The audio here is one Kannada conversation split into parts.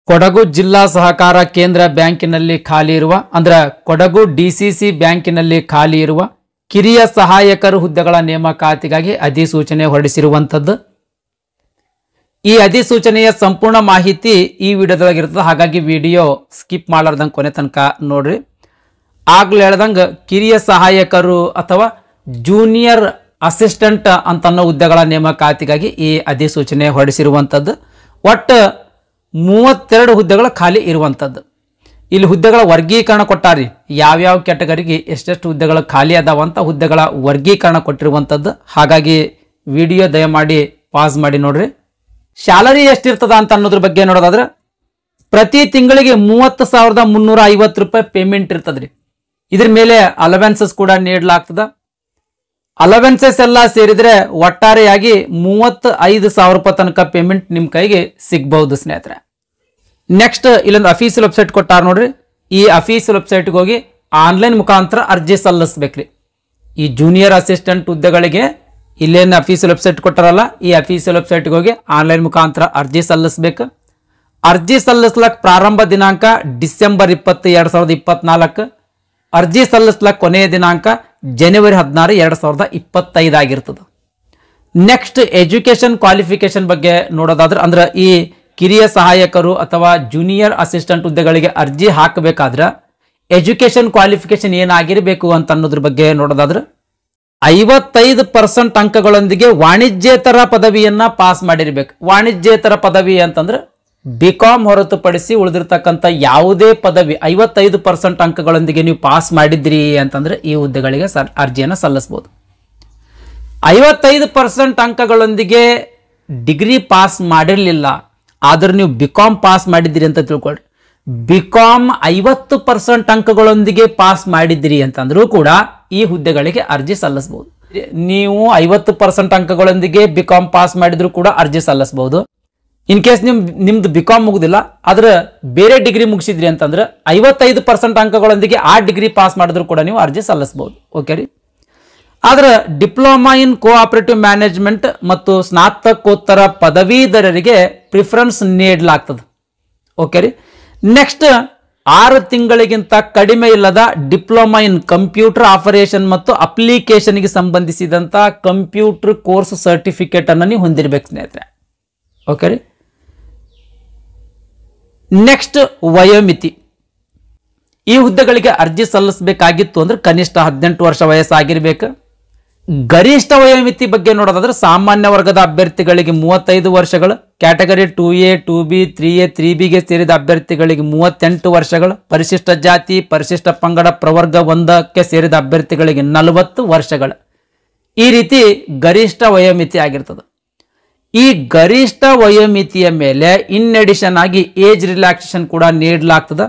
ಕೊಡಗು ಜಿಲ್ಲಾ ಸಹಕಾರ ಕೇಂದ್ರ ಬ್ಯಾಂಕಿನಲ್ಲಿ ಖಾಲಿ ಇರುವ ಅಂದ್ರೆ ಕೊಡಗು ಡಿಸಿಸಿ ಬ್ಯಾಂಕಿನಲ್ಲಿ ಖಾಲಿ ಇರುವ ಕಿರಿಯ ಸಹಾಯಕರು ಹುದ್ದೆಗಳ ನೇಮಕಾತಿಗಾಗಿ ಅಧಿಸೂಚನೆ ಹೊರಡಿಸಿರುವಂತದ್ದು. ಈ ಅಧಿಸೂಚನೆಯ ಸಂಪೂರ್ಣ ಮಾಹಿತಿ ಈ ವಿಡಿಯೋದೊಳಗಿರ್ತದೆ. ಹಾಗಾಗಿ ವಿಡಿಯೋ ಸ್ಕಿಪ್ ಮಾಡಲಾರ್ದಂಗೆ ಕೊನೆ ತನಕ ನೋಡ್ರಿ. ಆಗ್ಲೇ ಹೇಳ್ದಂಗೆ ಕಿರಿಯ ಸಹಾಯಕರು ಅಥವಾ ಜೂನಿಯರ್ ಅಸಿಸ್ಟೆಂಟ್ ಅಂತನ್ನೋ ಹುದ್ದೆಗಳ ನೇಮಕಾತಿಗಾಗಿ ಈ ಅಧಿಸೂಚನೆ ಹೊರಡಿಸಿರುವಂಥದ್ದು. ಒಟ್ಟು 32 ಹುದ್ದೆಗಳು ಖಾಲಿ ಇರುವಂಥದ್ದು. ಇಲ್ಲಿ ಹುದ್ದೆಗಳ ವರ್ಗೀಕರಣ ಕೊಟ್ಟಾರಿ, ಯಾವ್ಯಾವ ಕ್ಯಾಟಗರಿಗೆ ಎಷ್ಟೆಷ್ಟು ಹುದ್ದೆಗಳು ಖಾಲಿ ಅದಾವಂತ ಹುದ್ದೆಗಳ ವರ್ಗೀಕರಣ ಕೊಟ್ಟಿರುವಂಥದ್ದು. ಹಾಗಾಗಿ ವಿಡಿಯೋ ದಯಮಾಡಿ ಪಾಸ್ ಮಾಡಿ ನೋಡ್ರಿ. ಸ್ಯಾಲರಿ ಎಷ್ಟಿರ್ತದ ಅಂತ ಅನ್ನೋದ್ರ ಬಗ್ಗೆ ನೋಡೋದಾದ್ರೆ ಪ್ರತಿ ತಿಂಗಳಿಗೆ 30,350 ರೂಪಾಯಿ ಪೇಮೆಂಟ್ ಇರ್ತದ್ರಿ. ಇದ್ರ ಮೇಲೆ ಅಲವೆನ್ಸಸ್ ಕೂಡ ನೀಡಲಾಗ್ತದ. ಅಲವೆನ್ಸಸ್ ಎಲ್ಲ ಸೇರಿದ್ರೆ ಒಟ್ಟಾರೆಯಾಗಿ 35,000 ರೂಪಾಯಿ ತನಕ ಪೇಮೆಂಟ್ ನಿಮ್ಮ ಕೈಗೆ ಸಿಗಬಹುದು ಸ್ನೇಹಿತರೆ. ನೆಕ್ಸ್ಟ್ ಇಲ್ಲೊಂದು ಅಫೀಸಿಯಲ್ ವೆಬ್ಸೈಟ್ ಕೊಟ್ಟಾರ ನೋಡ್ರಿ. ಈ ಅಫೀಸಿಯಲ್ ವೆಬ್ಸೈಟ್ಗೆ ಹೋಗಿ ಆನ್ಲೈನ್ ಮುಖಾಂತರ ಅರ್ಜಿ ಸಲ್ಲಿಸ್ಬೇಕ್ರಿ. ಈ ಜೂನಿಯರ್ ಅಸಿಸ್ಟೆಂಟ್ ಹುದ್ದೆಗಳಿಗೆ ಇಲ್ಲೇನು ಅಫೀಸಿಯಲ್ ವೆಬ್ಸೈಟ್ ಕೊಟ್ಟಾರಲ್ಲ, ಈ ಅಫೀಸಿಯಲ್ ವೆಬ್ಸೈಟ್ಗೆ ಹೋಗಿ ಆನ್ಲೈನ್ ಮುಖಾಂತರ ಅರ್ಜಿ ಸಲ್ಲಿಸ್ಬೇಕು. ಅರ್ಜಿ ಸಲ್ಲಿಸ್ಲಕ್ ಪ್ರಾರಂಭ ದಿನಾಂಕ ಡಿಸೆಂಬರ್ 20, 2024. ಅರ್ಜಿ ಸಲ್ಲಿಸ್ಲಕ್ ಕೊನೆಯ ದಿನಾಂಕ ಜನವರಿ 16, 2025 ಆಗಿರ್ತದೆ. ನೆಕ್ಸ್ಟ್ ಎಜುಕೇಶನ್ ಕ್ವಾಲಿಫಿಕೇಶನ್ ಬಗ್ಗೆ ನೋಡೋದಾದ್ರೆ ಅಂದ್ರೆ ಈ ಕಿರಿಯ ಸಹಾಯಕರು ಅಥವಾ ಜೂನಿಯರ್ ಅಸಿಸ್ಟೆಂಟ್ ಹುದ್ದೆಗಳಿಗೆ ಅರ್ಜಿ ಹಾಕಬೇಕಾದ್ರೆ ಎಜುಕೇಶನ್ ಕ್ವಾಲಿಫಿಕೇಶನ್ ಏನಾಗಿರಬೇಕು ಅಂತ ಅನ್ನೋದ್ರ ಬಗ್ಗೆ ನೋಡೋದಾದ್ರೆ 55% ಅಂಕಗಳೊಂದಿಗೆ ವಾಣಿಜ್ಯೇತರ ಪದವಿಯನ್ನ ಪಾಸ್ ಮಾಡಿರ್ಬೇಕು. ವಾಣಿಜ್ಯೇತರ ಪದವಿ ಅಂತಂದ್ರೆ ಬಿಕಾಮ್ ಹೊರತುಪಡಿಸಿ ಉಳಿದಿರ್ತಕ್ಕಂಥ ಯಾವುದೇ ಪದವಿ 55% ಅಂಕಗಳೊಂದಿಗೆ ನೀವು ಪಾಸ್ ಮಾಡಿದ್ರಿ ಅಂತಂದ್ರೆ ಈ ಹುದ್ದೆಗಳಿಗೆ ಅರ್ಜಿಯನ್ನು ಸಲ್ಲಿಸಬಹುದು. 55% ಅಂಕಗಳೊಂದಿಗೆ ಡಿಗ್ರಿ ಪಾಸ್ ಮಾಡಿರಲಿಲ್ಲ, ಆದ್ರೆ ನೀವು ಬಿಕಾಮ್ ಪಾಸ್ ಮಾಡಿದ್ದೀರಿ ಅಂತ ತಿಳ್ಕೊಳ್ರಿ. ಬಿಕಾಮ್ 50% ಅಂಕಗಳೊಂದಿಗೆ ಪಾಸ್ ಮಾಡಿದ್ದೀರಿ ಅಂತಂದ್ರೂ ಕೂಡ ಈ ಹುದ್ದೆಗಳಿಗೆ ಅರ್ಜಿ ಸಲ್ಲಿಸಬಹುದು. ನೀವು 50% ಅಂಕಗಳೊಂದಿಗೆ ಬಿಕಾಮ್ ಪಾಸ್ ಮಾಡಿದ್ರು ಕೂಡ ಅರ್ಜಿ ಸಲ್ಲಿಸಬಹುದು. ಇನ್ ಕೇಸ್ ನಿಮ್ದು ಬಿಕಾಮ್ ಮುಗುದಿಲ್ಲ, ಆದ್ರೆ ಬೇರೆ ಡಿಗ್ರಿ ಮುಗಿಸಿದ್ರಿ ಅಂತಂದ್ರೆ 55% ಅಂಕಗಳೊಂದಿಗೆ ಆ ಡಿಗ್ರಿ ಪಾಸ್ ಮಾಡಿದ್ರು ಕೂಡ ನೀವು ಅರ್ಜಿ ಸಲ್ಲಿಸಬಹುದು. ಓಕೆ ರೀ. ಆದ್ರೆ ಡಿಪ್ಲೊಮಾ ಇನ್ ಕೋಆಪರೇಟಿವ್ ಮ್ಯಾನೇಜ್ಮೆಂಟ್ ಮತ್ತು ಸ್ನಾತಕೋತ್ತರ ಪದವೀಧರರಿಗೆ ಪ್ರಿಫರೆನ್ಸ್ ನೀಡಲಾಗ್ತದೆ. ಓಕೆ ರೀ. ನೆಕ್ಸ್ಟ್ 6 ತಿಂಗಳಿಗಿಂತ ಕಡಿಮೆ ಇಲ್ಲದ ಡಿಪ್ಲೊಮಾ ಇನ್ ಕಂಪ್ಯೂಟರ್ ಆಪರೇಷನ್ ಮತ್ತು ಅಪ್ಲಿಕೇಶನ್ಗೆ ಸಂಬಂಧಿಸಿದಂತ ಕಂಪ್ಯೂಟರ್ ಕೋರ್ಸ್ ಸರ್ಟಿಫಿಕೇಟ್ ಅನ್ನು ನೀವು ಹೊಂದಿರಬೇಕು ಸ್ನೇಹಿತರೆ. ಓಕೆ ರೀ. ನೆಕ್ಸ್ಟ್ ವಯೋಮಿತಿ. ಈ ಹುದ್ದೆಗಳಿಗೆ ಅರ್ಜಿ ಸಲ್ಲಿಸಬೇಕಾಗಿತ್ತು ಅಂದ್ರೆ ಕನಿಷ್ಠ 18 ವರ್ಷ ವಯಸ್ಸಾಗಿರ್ಬೇಕು. ಗರಿಷ್ಠ ವಯೋಮಿತಿ ಬಗ್ಗೆ ನೋಡೋದಾದ್ರೆ ಸಾಮಾನ್ಯ ವರ್ಗದ ಅಭ್ಯರ್ಥಿಗಳಿಗೆ 35 ವರ್ಷಗಳು, ಕ್ಯಾಟಗರಿ 2A, 2B, 3A, 3Bಗೆ ಸೇರಿದ ಅಭ್ಯರ್ಥಿಗಳಿಗೆ 38 ವರ್ಷಗಳು, ಪರಿಶಿಷ್ಟ ಜಾತಿ, ಪರಿಶಿಷ್ಟ ಪಂಗಡ, ಪ್ರವರ್ಗ 1ಕ್ಕೆ ಸೇರಿದ ಅಭ್ಯರ್ಥಿಗಳಿಗೆ 40 ವರ್ಷಗಳು. ಈ ರೀತಿ ಗರಿಷ್ಠ ವಯೋಮಿತಿ ಆಗಿರ್ತದೆ. ಈ ಗರಿಷ್ಠ ವಯೋಮಿತಿಯ ಮೇಲೆ ಇನ್ ಅಡಿಷನ್ ಆಗಿ ಏಜ್ ರಿಲ್ಯಾಕ್ಸೇಷನ್ ಕೂಡ ನೀಡಲಾಗ್ತದೆ.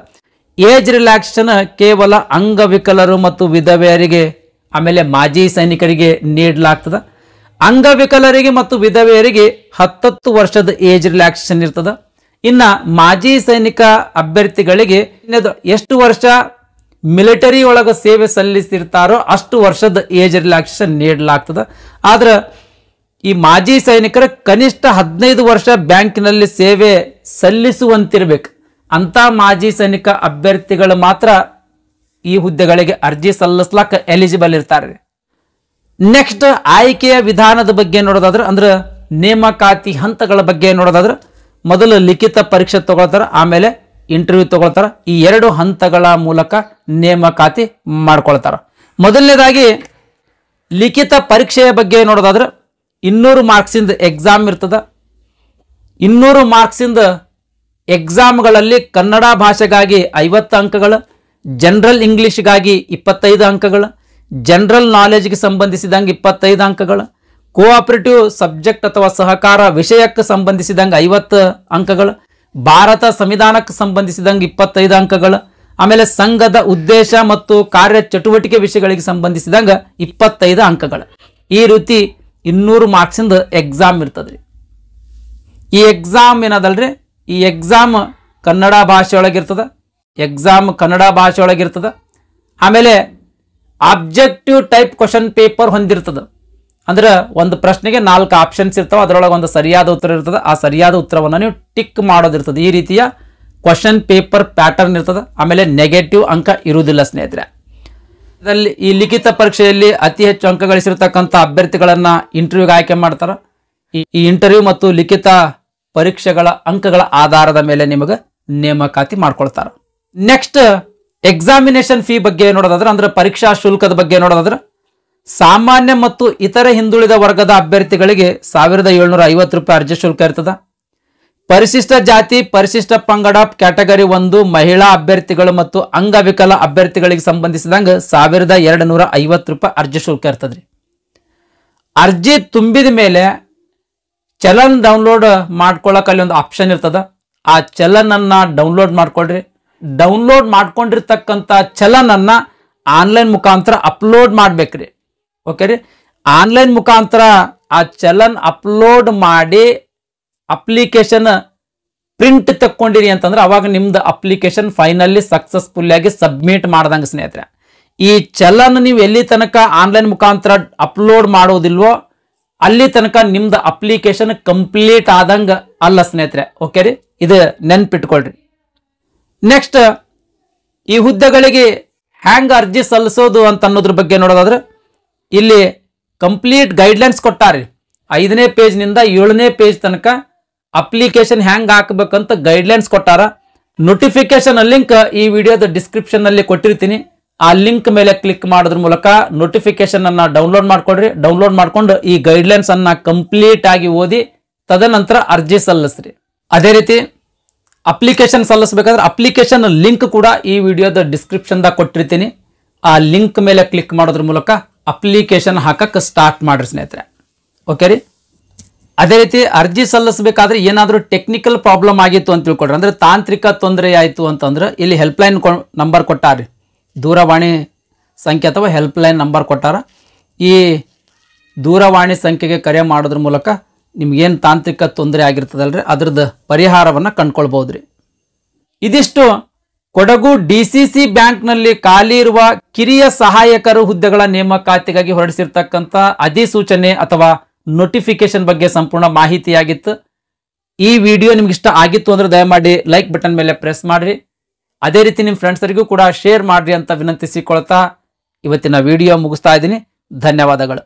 ಏಜ್ ರಿಲ್ಯಾಕ್ಸೇಷನ್ ಕೇವಲ ಅಂಗವಿಕಲರು ಮತ್ತು ವಿಧವೆಯರಿಗೆ, ಆಮೇಲೆ ಮಾಜಿ ಸೈನಿಕರಿಗೆ ನೀಡಲಾಗ್ತದೆ. ಅಂಗವಿಕಲರಿಗೆ ಮತ್ತು ವಿಧವೆಯರಿಗೆ 10 ವರ್ಷದ ಏಜ್ ರಿಲ್ಯಾಕ್ಸೇಷನ್ ಇರ್ತದೆ. ಇನ್ನ ಮಾಜಿ ಸೈನಿಕ ಅಭ್ಯರ್ಥಿಗಳಿಗೆ ಎಷ್ಟು ವರ್ಷ ಮಿಲಿಟರಿ ಒಳಗೆ ಸೇವೆ ಸಲ್ಲಿಸಿರ್ತಾರೋ ಅಷ್ಟು ವರ್ಷದ ಏಜ್ ರಿಲ್ಯಾಕ್ಸೇಷನ್ ನೀಡಲಾಗ್ತದೆ. ಆದ್ರೆ ಈ ಮಾಜಿ ಸೈನಿಕರ ಕನಿಷ್ಠ 15 ವರ್ಷ ಬ್ಯಾಂಕಿನಲ್ಲಿ ಸೇವೆ ಸಲ್ಲಿಸುವಂತಿರ್ಬೇಕು. ಅಂತ ಮಾಜಿ ಸೈನಿಕ ಅಭ್ಯರ್ಥಿಗಳು ಮಾತ್ರ ಈ ಹುದ್ದೆಗಳಿಗೆ ಅರ್ಜಿ ಸಲ್ಲಿಸ್ಲಾಕ ಎಲಿಜಿಬಲ್ ಇರ್ತಾರೆ. ನೆಕ್ಸ್ಟ್ ಆಯ್ಕೆಯ ವಿಧಾನದ ಬಗ್ಗೆ ನೋಡೋದಾದ್ರೆ ಅಂದ್ರೆ ನೇಮಕಾತಿ ಹಂತಗಳ ಬಗ್ಗೆ ನೋಡೋದಾದ್ರೆ ಮೊದಲು ಲಿಖಿತ ಪರೀಕ್ಷೆ ತಗೊಳ್ತಾರೆ, ಆಮೇಲೆ ಇಂಟರ್ವ್ಯೂ ತಗೊಳ್ತಾರೆ. ಈ 2 ಹಂತಗಳ ಮೂಲಕ ನೇಮಕಾತಿ ಮಾಡ್ಕೊಳ್ತಾರ. ಮೊದಲನೇದಾಗಿ ಲಿಖಿತ ಪರೀಕ್ಷೆಯ ಬಗ್ಗೆ ನೋಡೋದಾದ್ರೆ 200 ಮಾರ್ಕ್ಸಿಂದ ಎಕ್ಸಾಮ್ ಇರ್ತದ. 200 ಮಾರ್ಕ್ಸಿಂದ ಎಕ್ಸಾಮ್ಗಳಲ್ಲಿ ಕನ್ನಡ ಭಾಷೆಗಾಗಿ 50 ಅಂಕಗಳು, ಜನರಲ್ ಇಂಗ್ಲಿಷ್ಗಾಗಿ 25 ಅಂಕಗಳು, ಜನರಲ್ ನಾಲೆಜ್ಗೆ ಸಂಬಂಧಿಸಿದಂಗೆ 25 ಅಂಕಗಳು, ಕೋಆಪರೇಟಿವ್ ಸಬ್ಜೆಕ್ಟ್ ಅಥವಾ ಸಹಕಾರ ವಿಷಯಕ್ಕೆ ಸಂಬಂಧಿಸಿದಂಗೆ 50 ಅಂಕಗಳು, ಭಾರತ ಸಂವಿಧಾನಕ್ಕೆ ಸಂಬಂಧಿಸಿದಂಗೆ 25 ಅಂಕಗಳು, ಆಮೇಲೆ ಸಂಘದ ಉದ್ದೇಶ ಮತ್ತು ಕಾರ್ಯ ಚಟುವಟಿಕೆ ವಿಷಯಗಳಿಗೆ ಸಂಬಂಧಿಸಿದಂಗೆ 25 ಅಂಕಗಳು. ಈ ರೀತಿ 200 ಮಾರ್ಕ್ಸಿಂದ ಎಕ್ಸಾಮ್ ಇರ್ತದ್ರಿ. ಈ ಎಕ್ಸಾಮ್ ಏನದಲ್ರಿ, ಈ ಎಕ್ಸಾಮ್ ಕನ್ನಡ ಭಾಷೆ ಒಳಗಿರ್ತದ. ಆಮೇಲೆ ಆಬ್ಜೆಕ್ಟಿವ್ ಟೈಪ್ ಕ್ವಶನ್ ಪೇಪರ್ ಹೊಂದಿರ್ತದ. ಅಂದ್ರೆ ಒಂದು ಪ್ರಶ್ನೆಗೆ 4 ಆಪ್ಷನ್ಸ್ ಇರ್ತಾವೆ, ಅದರೊಳಗೆ ಒಂದು ಸರಿಯಾದ ಉತ್ತರ ಇರ್ತದೆ. ಆ ಸರಿಯಾದ ಉತ್ತರವನ್ನು ನೀವು ಟಿಕ್ ಮಾಡೋದಿರ್ತದೆ. ಈ ರೀತಿಯ ಕ್ವಶನ್ ಪೇಪರ್ ಪ್ಯಾಟರ್ನ್ ಇರ್ತದೆ. ಆಮೇಲೆ ನೆಗೆಟಿವ್ ಅಂಕ ಇರುವುದಿಲ್ಲ ಸ್ನೇಹಿತರೆ. ಇದರಲ್ಲಿ ಈ ಲಿಖಿತ ಪರೀಕ್ಷೆಯಲ್ಲಿ ಅತಿ ಹೆಚ್ಚು ಅಂಕ ಗಳಿಸಿರ್ತಕ್ಕಂಥ ಅಭ್ಯರ್ಥಿಗಳನ್ನ ಇಂಟರ್ವ್ಯೂಗೆ ಆಯ್ಕೆ ಮಾಡ್ತಾರೆ. ಈ ಇಂಟರ್ವ್ಯೂ ಮತ್ತು ಲಿಖಿತ ಪರೀಕ್ಷೆಗಳ ಅಂಕಗಳ ಆಧಾರದ ಮೇಲೆ ನಿಮಗೆ ನೇಮಕಾತಿ ಮಾಡ್ಕೊಳ್ತಾರೆ. ನೆಕ್ಸ್ಟ್ ಎಕ್ಸಾಮಿನೇಷನ್ ಫೀ ಬಗ್ಗೆ ನೋಡೋದಾದ್ರೆ, ಅಂದ್ರೆ ಪರೀಕ್ಷಾ ಶುಲ್ಕದ ಬಗ್ಗೆ ನೋಡೋದಾದ್ರೆ, ಸಾಮಾನ್ಯ ಮತ್ತು ಇತರ ಹಿಂದುಳಿದ ವರ್ಗದ ಅಭ್ಯರ್ಥಿಗಳಿಗೆ 1750 ರೂಪಾಯಿ ಅರ್ಜಿ ಶುಲ್ಕ ಇರ್ತದ. ಪರಿಶಿಷ್ಟ ಜಾತಿ, ಪರಿಶಿಷ್ಟ ಪಂಗಡ ಕ್ಯಾಟಗರಿ 1 ಮಹಿಳಾ ಅಭ್ಯರ್ಥಿಗಳು ಮತ್ತು ಅಂಗವಿಕಲ ಅಭ್ಯರ್ಥಿಗಳಿಗೆ ಸಂಬಂಧಿಸಿದಂಗೆ 1250 ರೂಪಾಯಿ ಅರ್ಜಿ ಶುಲ್ಕ ಇರ್ತದ್ರಿ. ಅರ್ಜಿ ತುಂಬಿದ ಮೇಲೆ ಚಲನ್ ಡೌನ್ಲೋಡ್ ಮಾಡ್ಕೊಳ್ಳೋಕೆ ಅಲ್ಲಿ ಒಂದು ಆಪ್ಷನ್ ಇರ್ತದ. ಆ ಚಲನ್ ಅನ್ನ ಡೌನ್ಲೋಡ್ ಮಾಡ್ಕೊಳ್ರಿ. ಡೌನ್ಲೋಡ್ ಮಾಡ್ಕೊಂಡಿರ್ತಕ್ಕಂಥ ಚಲನ್ ಅನ್ನ ಆನ್ಲೈನ್ ಮುಖಾಂತರ ಅಪ್ಲೋಡ್ ಮಾಡ್ಬೇಕ್ರಿ. ಓಕೆ ರೀ, ಆನ್ಲೈನ್ ಮುಖಾಂತರ ಆ ಚಲನ್ ಅಪ್ಲೋಡ್ ಮಾಡಿ ಅಪ್ಲಿಕೇಶನ್ ಪ್ರಿಂಟ್ ತಕ್ಕೊಂಡಿರಿ ಅಂತಂದ್ರೆ ಅವಾಗ ನಿಮ್ದು ಅಪ್ಲಿಕೇಶನ್ ಫೈನಲಿ ಸಕ್ಸಸ್ಫುಲ್ ಆಗಿ ಸಬ್ಮಿಟ್ ಮಾಡ್ದಂಗೆ ಸ್ನೇಹಿತರೆ. ಈ ಚಲನ್ ನೀವು ಎಲ್ಲಿ ತನಕ ಆನ್ಲೈನ್ ಮುಖಾಂತರ ಅಪ್ಲೋಡ್ ಮಾಡೋದಿಲ್ವೋ ಅಲ್ಲಿ ತನಕ ನಿಮ್ದು ಅಪ್ಲಿಕೇಶನ್ ಕಂಪ್ಲೀಟ್ ಆದಂಗ ಅಲ್ಲ ಸ್ನೇಹಿತರೆ. ಓಕೆ ರೀ, ಇದು ನೆನ್ಪಿಟ್ಕೊಳ್ರಿ. ನೆಕ್ಸ್ಟ್ ಈ ಹುದ್ದೆಗಳಿಗೆ ಹ್ಯಾಂಗ್ ಅರ್ಜಿ ಸಲ್ಲಿಸೋದು ಅಂತ ಅನ್ನೋದ್ರ ಬಗ್ಗೆ ನೋಡೋದಾದ್ರೆ, ಇಲ್ಲಿ ಕಂಪ್ಲೀಟ್ ಗೈಡ್ಲೈನ್ಸ್ ಕೊಟ್ಟಾರಿ. 5ನೇ ಪೇಜ್ನಿಂದ 7ನೇ ಪೇಜ್ ತನಕ ಅಪ್ಲಿಕೇಶನ್ ಹ್ಯಾಂಗ್ ಹಾಕಬೇಕಂತ ಗೈಡ್ಲೈನ್ಸ್ ಕೊಟ್ಟಾರ. ನೋಟಿಫಿಕೇಶನ್ ಲಿಂಕ್ ಈ ವಿಡಿಯೋದ ಡಿಸ್ಕ್ರಿಪ್ಷನ್ ನಲ್ಲಿ ಕೊಟ್ಟಿರ್ತೀನಿ. ಆ ಲಿಂಕ್ ಮೇಲೆ ಕ್ಲಿಕ್ ಮಾಡೋದ್ರ ಮೂಲಕ ನೋಟಿಫಿಕೇಶನ್ ಅನ್ನ ಡೌನ್ಲೋಡ್ ಮಾಡ್ಕೊಡ್ರಿ. ಡೌನ್ಲೋಡ್ ಮಾಡ್ಕೊಂಡು ಈ ಗೈಡ್ಲೈನ್ಸ್ ಅನ್ನ ಕಂಪ್ಲೀಟ್ ಆಗಿ ಓದಿ ತದನಂತರ ಅರ್ಜಿ ಸಲ್ಲಿಸ್ರಿ. ಅದೇ ರೀತಿ ಅಪ್ಲಿಕೇಶನ್ ಸಲ್ಲಿಸಬೇಕಾದ್ರೆ ಅಪ್ಲಿಕೇಶನ್ ಲಿಂಕ್ ಕೂಡ ಈ ವಿಡಿಯೋದ ಡಿಸ್ಕ್ರಿಪ್ಷನ್ ದಾಗ ಕೊಟ್ಟಿರ್ತೀನಿ. ಆ ಲಿಂಕ್ ಮೇಲೆ ಕ್ಲಿಕ್ ಮಾಡೋದ್ರ ಮೂಲಕ ಅಪ್ಲಿಕೇಶನ್ ಹಾಕಕ್ಕೆ ಸ್ಟಾರ್ಟ್ ಮಾಡ್ರಿ ಸ್ನೇಹಿತರೆ. ಓಕೆ ರೀ, ಅದೇ ರೀತಿ ಅರ್ಜಿ ಸಲ್ಲಿಸಬೇಕಾದ್ರೆ ಏನಾದರೂ ಟೆಕ್ನಿಕಲ್ ಪ್ರಾಬ್ಲಮ್ ಆಗಿತ್ತು ಅಂತ ತಿಳ್ಕೊಳ್ರಿ, ಅಂದ್ರೆ ತಾಂತ್ರಿಕ ತೊಂದರೆ ಆಯಿತು ಅಂತಂದ್ರೆ ಇಲ್ಲಿ ಹೆಲ್ಪ್ಲೈನ್ ನಂಬರ್ ಕೊಟ್ಟಾರಿ. ದೂರವಾಣಿ ಸಂಖ್ಯೆ ಅಥವಾ ಹೆಲ್ಪ್ಲೈನ್ ನಂಬರ್ ಕೊಟ್ಟಾರ. ಈ ದೂರವಾಣಿ ಸಂಖ್ಯೆಗೆ ಕರೆ ಮಾಡೋದ್ರ ಮೂಲಕ ನಿಮ್ಗೇನು ತಾಂತ್ರಿಕ ತೊಂದರೆ ಆಗಿರ್ತದಲ್ರಿ ಅದ್ರದ್ದು ಪರಿಹಾರವನ್ನು ಕಂಡುಕೊಳ್ಬಹುದ್ರಿ. ಇದಿಷ್ಟು ಕೊಡಗು DCC ಬ್ಯಾಂಕ್ನಲ್ಲಿ ಖಾಲಿ ಇರುವ ಕಿರಿಯ ಸಹಾಯಕರು ಹುದ್ದೆಗಳ ನೇಮಕಾತಿಗಾಗಿ ಹೊರಡಿಸಿರ್ತಕ್ಕಂಥ ಅಧಿಸೂಚನೆ ಅಥವಾ ನೋಟಿಫಿಕೇಶನ್ ಬಗ್ಗೆ ಸಂಪೂರ್ಣ ಮಾಹಿತಿಯಾಗಿತ್ತು. ಈ ವಿಡಿಯೋ ನಿಮ್ಗೆ ಇಷ್ಟ ಆಗಿತ್ತು ಅಂದ್ರೆ ದಯಮಾಡಿ ಲೈಕ್ ಬಟನ್ ಮೇಲೆ ಪ್ರೆಸ್ ಮಾಡ್ರಿ. ಅದೇ ರೀತಿ ನಿಮ್ಮ ಫ್ರೆಂಡ್ಸರಿಗೂ ಕೂಡ ಶೇರ್ ಮಾಡ್ರಿ ಅಂತ ವಿನಂತಿಸಿಕೊಳ್ತಾ ಇವತ್ತಿನ ವಿಡಿಯೋ ಮುಗಿಸ್ತಾ ಇದ್ದೀನಿ. ಧನ್ಯವಾದಗಳು.